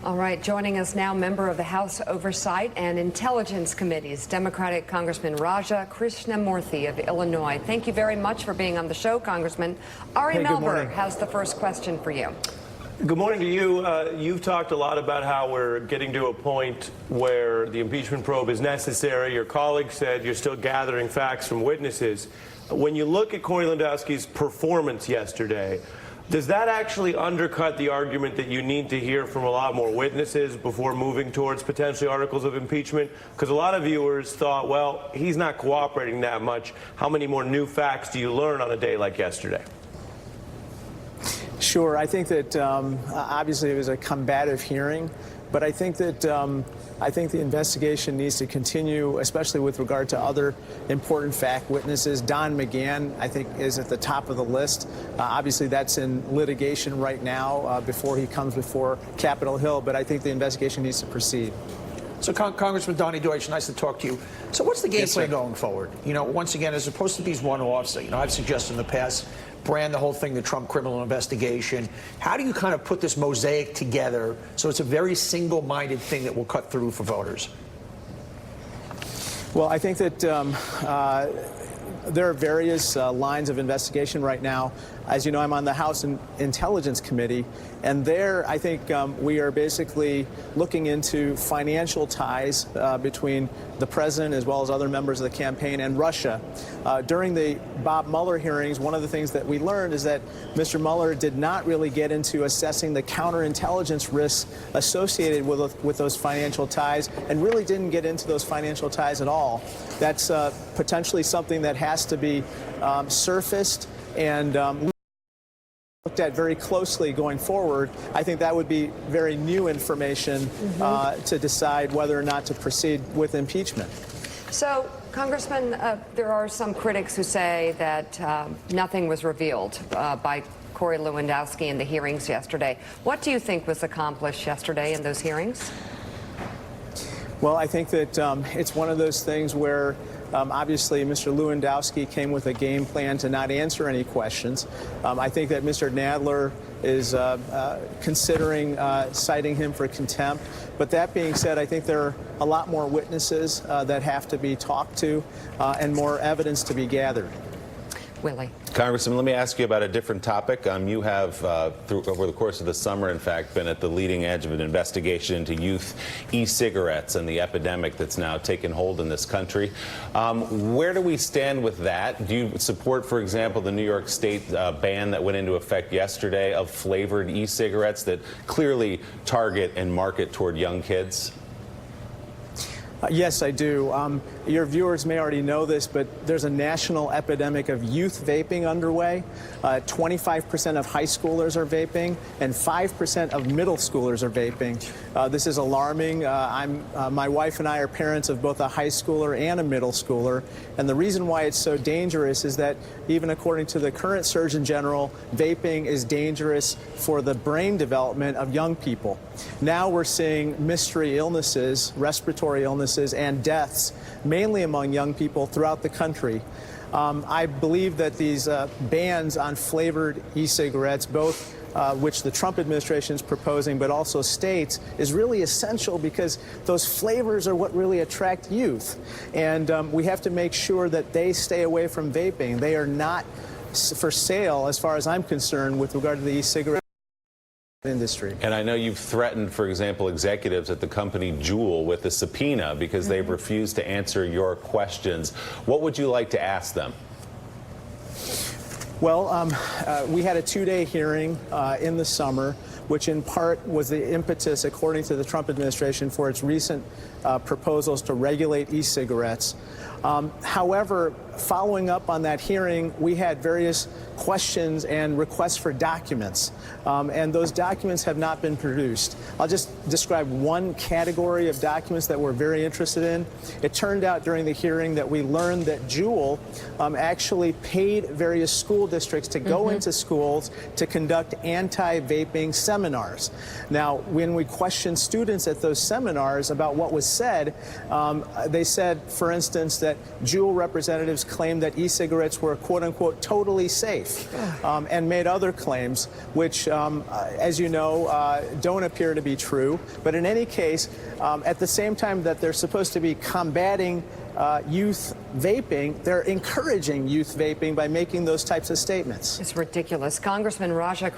All right, joining us now, member of the House Oversight and Intelligence Committees, Democratic Congressman Raja Krishnamoorthi of Illinois. Thank you very much for being on the show, Congressman. Ari Melber has the first question for you. Good morning to you. You've talked a lot about how we're getting to a point where the impeachment probe is necessary. Your colleague said you're still gathering facts from witnesses. When you look at Corey Lewandowski's performance yesterday, does that actually undercut the argument that you need to hear from a lot more witnesses before moving towards potentially articles of impeachment? Because a lot of viewers thought, well, he's not cooperating that much. How many more new facts do you learn on a day like yesterday? Sure. I think that obviously it was a combative hearing, but I think that the investigation needs to continue, especially with regard to other important fact witnesses. Don McGahn, I think, is at the top of the list. Obviously, that's in litigation right now before he comes before Capitol Hill, but I think the investigation needs to proceed. So, Congressman Donnie Deutsch, nice to talk to you. So what's the game plan going forward? You know, once again, as opposed to these one-offs, you know, I've suggested in the past, brand the whole thing the Trump criminal investigation. How do you kind of put this mosaic together so it's a very single-minded thing that will cut through for voters? Well, I think that there are various lines of investigation right now. As you know, I'm on the House Intelligence Committee, and there I think we are basically looking into financial ties between the president as well as other members of the campaign and Russia. During the Bob Mueller hearings, one of the things that we learned is that Mr. Mueller did not really get into assessing the counterintelligence risks associated with those financial ties, and really didn't get into those financial ties at all. That's potentially something that has to be surfaced and looked at very closely going forward. I think that would be very new information to decide whether or not to proceed with impeachment. So, Congressman, there are some critics who say that nothing was revealed by Corey Lewandowski in the hearings yesterday. What do you think was accomplished yesterday in those hearings? Well, I think that it's one of those things where obviously Mr. Lewandowski came with a game plan to not answer any questions. I think that Mr. Nadler is considering citing him for contempt. But that being said, I think there are a lot more witnesses that have to be talked to and more evidence to be gathered. Willie. Congressman, let me ask you about a different topic. You have, over the course of the summer, in fact, been at the leading edge of an investigation into youth e-cigarettes and the epidemic that's now taken hold in this country. Where do we stand with that? Do you support, for example, the New York State ban that went into effect yesterday of flavored e-cigarettes that clearly target and market toward young kids? Yes, I do. Your viewers may already know this, but there's a national epidemic of youth vaping underway. 25% of high schoolers are vaping, and 5% of middle schoolers are vaping. This is alarming. My wife and I are parents of both a high schooler and a middle schooler, and the reason why it's so dangerous is that even according to the current Surgeon General, vaping is dangerous for the brain development of young people. Now we're seeing mystery illnesses, respiratory illnesses, and deaths, mainly among young people throughout the country. I believe that these bans on flavored e-cigarettes, both which the Trump administration is proposing, but also states, is really essential because those flavors are what really attract youth. And we have to make sure that they stay away from vaping. They are not for sale, as far as I'm concerned, with regard to the e-cigarette industry. And I know you've threatened, for example, executives at the company JUUL with a subpoena because they've refused to answer your questions. What would you like to ask them? Well, we had a two-day hearing in the summer, which in part was the impetus, according to the Trump administration, for its recent proposals to regulate e-cigarettes. However, following up on that hearing, we had various questions and requests for documents, and those documents have not been produced. I'll just describe one category of documents that we're very interested in. It turned out during the hearing that we learned that JUUL actually paid various school districts to go into schools to conduct anti-vaping seminars. Now, when we questioned students at those seminars about what was said, they said, for instance, that JUUL representatives claimed that e-cigarettes were, quote unquote, totally safe, and made other claims, which, as you know, don't appear to be true. But in any case, at the same time that they're supposed to be combating youth vaping, they're encouraging youth vaping by making those types of statements. It's ridiculous. Congressman Raja